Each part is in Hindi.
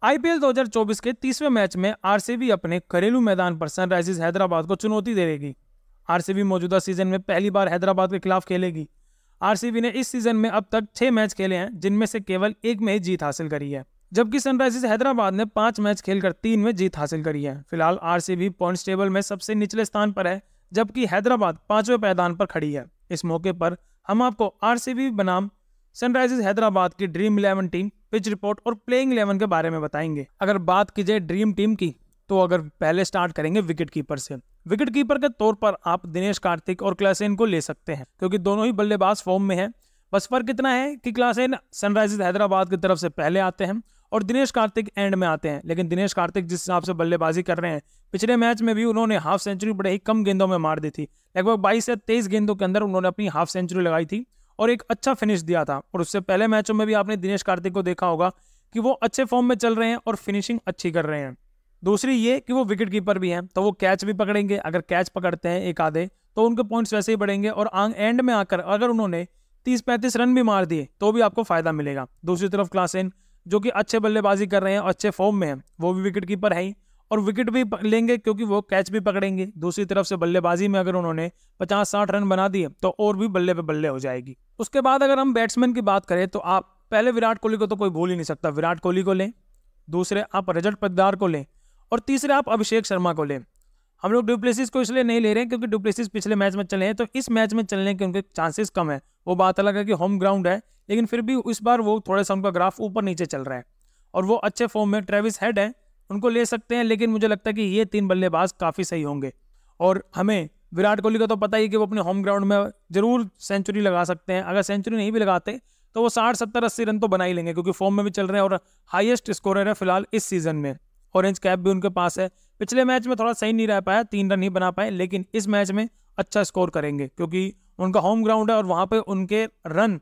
आईपीएल 2024 के 30वें मैच में आरसीबी अपने घरेलू मैदान पर सनराइजर्स हैदराबाद को चुनौती देगी। आरसीबी मौजूदा सीजन में पहली बार हैदराबाद के खिलाफ खेलेगी। आरसीबी ने इस सीजन में अब तक 6 मैच खेले हैं, जिनमें से केवल 1 में ही जीत हासिल करी है, जबकि सनराइजर्स हैदराबाद ने 5 मैच खेलकर 3 में जीत हासिल करी है। फिलहाल आरसीबी पॉइंट्स टेबल में सबसे निचले स्थान पर है, जबकि हैदराबाद 5वें पायदान पर खड़ी है। इस मौके पर हम आपको आरसीबी बनाम सनराइजर्स हैदराबाद की ड्रीम 11 टीम, पिच रिपोर्ट और प्लेइंग 11 के बारे में बताएंगे। अगर बात की जाए ड्रीम टीम की, तो अगर पहले स्टार्ट करेंगे विकेट कीपर से। विकेट कीपर के तौर पर आप दिनेश कार्तिक और क्लासेन को ले सकते हैं, क्योंकि दोनों ही बल्लेबाज फॉर्म में हैं। बस फर्क इतना है कि क्लासेन सनराइजर्स हैदराबाद की तरफ से पहले आते हैं और दिनेश कार्तिक एंड में आते हैं। लेकिन दिनेश कार्तिक जिस हिसाब से बल्लेबाजी कर रहे हैं, पिछले मैच में भी उन्होंने हाफ सेंचुरी बड़े ही कम गेंदों में मार दी थी। लगभग 22 से 23 गेंदों के अंदर उन्होंने अपनी हाफ सेंचुरी लगाई थी और एक अच्छा फिनिश दिया था। और उससे पहले मैचों में भी आपने दिनेश कार्तिक को देखा होगा कि वो अच्छे फॉर्म में चल रहे हैं और फिनिशिंग अच्छी कर रहे हैं। दूसरी ये कि वो विकेट कीपर भी हैं, तो वो कैच भी पकड़ेंगे। अगर कैच पकड़ते हैं एक आधे, तो उनके पॉइंट्स वैसे ही बढ़ेंगे और एंड में आकर अगर उन्होंने 30-35 रन भी मार दिए तो भी आपको फायदा मिलेगा। दूसरी तरफ क्लासेन, जो कि अच्छे बल्लेबाजी कर रहे हैं और अच्छे फॉर्म में हैं, वो भी विकेट कीपर है ही और विकेट भी लेंगे क्योंकि वो कैच भी पकड़ेंगे। दूसरी तरफ से बल्लेबाजी में अगर उन्होंने 50-60 रन बना दिए तो और भी बल्ले पे बल्ले हो जाएगी। उसके बाद अगर हम बैट्समैन की बात करें, तो आप पहले विराट कोहली को तो कोई भूल ही नहीं सकता, विराट कोहली को लें। दूसरे आप रजत पाटीदार को लें और तीसरे आप अभिषेक शर्मा को लें। हम लोग डुप्लेसिस को इसलिए नहीं ले रहे हैं क्योंकि डुप्लेसिस पिछले मैच में चले हैं, तो इस मैच में चलने के उनके चांसेस कम है। वो बात अलग है कि होम ग्राउंड है, लेकिन फिर भी इस बार वो थोड़ा सा उनका ग्राफ ऊपर नीचे चल रहा है और वो अच्छे फॉर्म में। ट्रेविस हेड है, उनको ले सकते हैं, लेकिन मुझे लगता है कि ये 3 बल्लेबाज काफ़ी सही होंगे। और हमें विराट कोहली का तो पता ही कि वो अपने होम ग्राउंड में जरूर सेंचुरी लगा सकते हैं। अगर सेंचुरी नहीं भी लगाते तो वो 60-70-80 रन तो बना ही लेंगे, क्योंकि फॉर्म में भी चल रहे हैं और हाईएस्ट स्कोरर है फिलहाल इस सीजन में। ऑरेंज कैप भी उनके पास है। पिछले मैच में थोड़ा सही नहीं रह पाया, 3 रन ही बना पाए, लेकिन इस मैच में अच्छा स्कोर करेंगे क्योंकि उनका होम ग्राउंड है और वहाँ पे उनके रन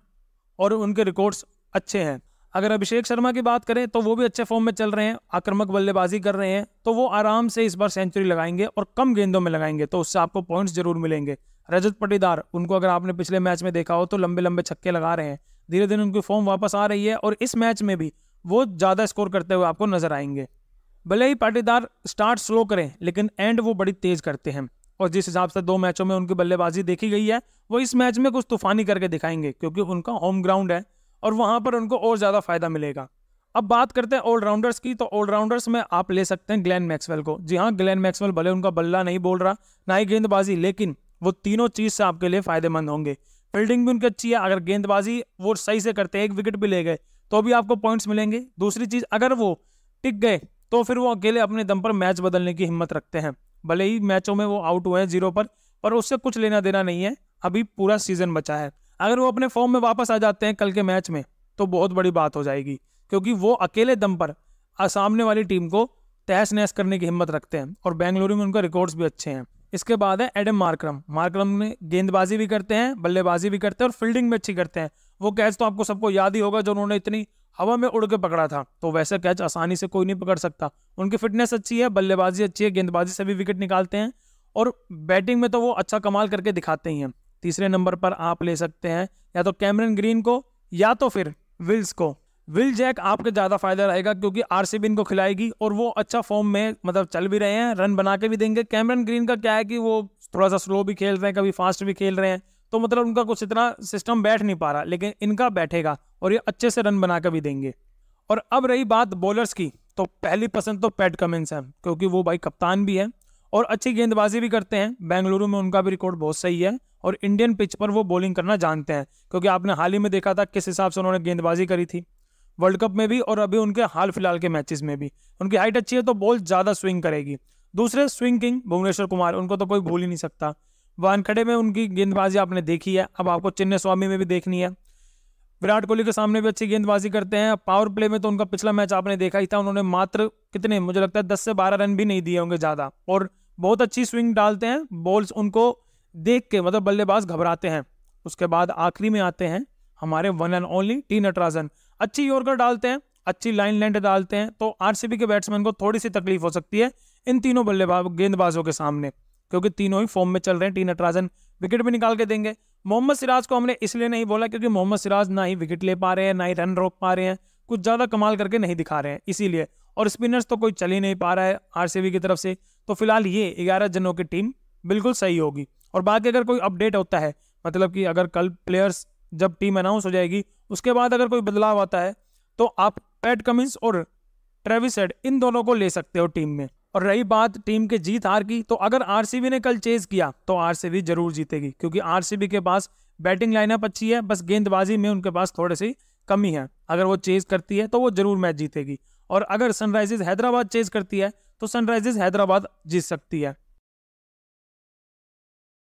और उनके रिकॉर्ड्स अच्छे हैं। अगर अभिषेक शर्मा की बात करें तो वो भी अच्छे फॉर्म में चल रहे हैं, आक्रामक बल्लेबाजी कर रहे हैं, तो वो आराम से इस बार सेंचुरी लगाएंगे और कम गेंदों में लगाएंगे, तो उससे आपको पॉइंट्स जरूर मिलेंगे। रजत पाटीदार, उनको अगर आपने पिछले मैच में देखा हो तो लंबे लंबे छक्के लगा रहे हैं, धीरे धीरे उनकी फॉर्म वापस आ रही है और इस मैच में भी वो ज़्यादा स्कोर करते हुए आपको नजर आएंगे। भले ही पाटीदार स्टार्ट स्लो करें, लेकिन एंड वो बड़ी तेज करते हैं और जिस हिसाब से 2 मैचों में उनकी बल्लेबाजी देखी गई है, वो इस मैच में कुछ तूफानी करके दिखाएंगे क्योंकि उनका होम ग्राउंड है और वहां पर उनको और ज्यादा फायदा मिलेगा। अब बात करते हैं ऑलराउंडर्स की, तो ऑलराउंडर्स में आप ले सकते हैं ग्लेन मैक्सवेल को। जी हाँ, ग्लेन मैक्सवेल भले उनका बल्ला नहीं बोल रहा, ना ही गेंदबाजी, लेकिन वो तीनों चीज से आपके लिए फायदेमंद होंगे। फील्डिंग भी उनकी अच्छी है, अगर गेंदबाजी वो सही से करते हैं, 1 विकेट भी ले गए तो भी आपको पॉइंट्स मिलेंगे। दूसरी चीज, अगर वो टिक गए तो फिर वो अकेले अपने दम पर मैच बदलने की हिम्मत रखते हैं। भले ही मैचों में वो आउट हुए हैं 0 पर उससे कुछ लेना देना नहीं है, अभी पूरा सीजन बचा है। अगर वो अपने फॉर्म में वापस आ जाते हैं कल के मैच में तो बहुत बड़ी बात हो जाएगी, क्योंकि वो अकेले दम पर सामने वाली टीम को तहस नहस करने की हिम्मत रखते हैं और बेंगलुरु में उनका रिकॉर्ड्स भी अच्छे हैं। इसके बाद है एडम मार्करम। मार्करम में गेंदबाजी भी करते हैं, बल्लेबाजी भी करते हैं और फील्डिंग में अच्छी करते हैं। वो कैच तो आपको सबको याद ही होगा जो उन्होंने इतनी हवा में उड़ के पकड़ा था, तो वैसे कैच आसानी से कोई नहीं पकड़ सकता। उनकी फिटनेस अच्छी है, बल्लेबाजी अच्छी है, गेंदबाजी से भी विकेट निकालते हैं और बैटिंग में तो वो अच्छा कमाल करके दिखाते ही हैं। तीसरे नंबर पर आप ले सकते हैं या तो कैमरन ग्रीन को या तो फिर विल्स को। विल जैक आपके ज़्यादा फायदा रहेगा क्योंकि आरसीबी इनको खिलाएगी और वो अच्छा फॉर्म में मतलब चल भी रहे हैं, रन बना के भी देंगे। कैमरन ग्रीन का क्या है कि वो थोड़ा सा स्लो भी खेल रहे हैं, कभी फास्ट भी खेल रहे हैं, तो मतलब उनका कुछ इतना सिस्टम बैठ नहीं पा रहा, लेकिन इनका बैठेगा और ये अच्छे से रन बना कर भी देंगे। और अब रही बात बॉलर्स की, तो पहली पसंद तो पैट कमिंस है, क्योंकि वो भाई कप्तान भी है और अच्छी गेंदबाजी भी करते हैं। बेंगलुरु में उनका भी रिकॉर्ड बहुत सही है और इंडियन पिच पर वो बॉलिंग करना जानते हैं, क्योंकि आपने हाल ही में देखा था किस हिसाब से उन्होंने गेंदबाजी करी थी वर्ल्ड कप में भी और अभी उनके हाल फिलहाल के मैचेस में भी। उनकी हाइट अच्छी है तो बॉल ज़्यादा स्विंग करेगी। दूसरे स्विंग किंग भुवनेश्वर कुमार, उनको तो कोई भूल ही नहीं सकता। वानखेड़े में उनकी गेंदबाजी आपने देखी है, अब आपको चिन्ने स्वामी में भी देखनी है। विराट कोहली के सामने भी अच्छी गेंदबाजी करते हैं। पावर प्ले में तो उनका पिछला मैच आपने देखा ही था, उन्होंने मात्र कितने, मुझे लगता है 10 से 12 रन भी नहीं दिए होंगे ज़्यादा, और बहुत अच्छी स्विंग डालते हैं। बॉल्स उनको देख के मतलब बल्लेबाज घबराते हैं। उसके बाद आखिरी में आते हैं हमारे one and only T Natarajan. अच्छी यॉर्कर डालते हैं, अच्छी लाइन लेंथ डालते हैं, तो आरसीबी के बैट्समैन को थोड़ी सी तकलीफ हो सकती है इन तीनों बल्लेबाज गेंदबाजों के सामने, क्योंकि तीनों ही फॉर्म में चल रहे हैं। टी नटराजन विकेट भी निकाल के देंगे। मोहम्मद सिराज को हमने इसलिए नहीं बोला क्योंकि मोहम्मद सिराज ना ही विकेट ले पा रहे हैं, ना ही रन रोक पा रहे हैं, कुछ ज़्यादा कमाल करके नहीं दिखा रहे हैं इसीलिए, और स्पिनर्स तो कोई चल ही नहीं पा रहा है आरसीबी की तरफ से। तो फिलहाल ये 11 जनों की टीम बिल्कुल सही होगी। और बाकी अगर कोई अपडेट होता है, मतलब कि अगर कल प्लेयर्स जब टीम अनाउंस हो जाएगी उसके बाद अगर कोई बदलाव आता है तो आप पैट कमिंस और ट्रेविस हेड इन दोनों को ले सकते हो टीम में। और रही बात टीम के जीत हार की, तो अगर आरसीबी ने कल चेज किया तो आरसीबी जरूर जीतेगी, क्योंकि आरसीबी के पास बैटिंग लाइनअप अच्छी है, बस गेंदबाजी में उनके पास थोड़ी सी कमी है। अगर वो चेज करती है तो वो जरूर मैच जीतेगी। और अगर सनराइजर्स हैदराबाद चेज करती है तो सनराइजर्स हैदराबाद जीत सकती है।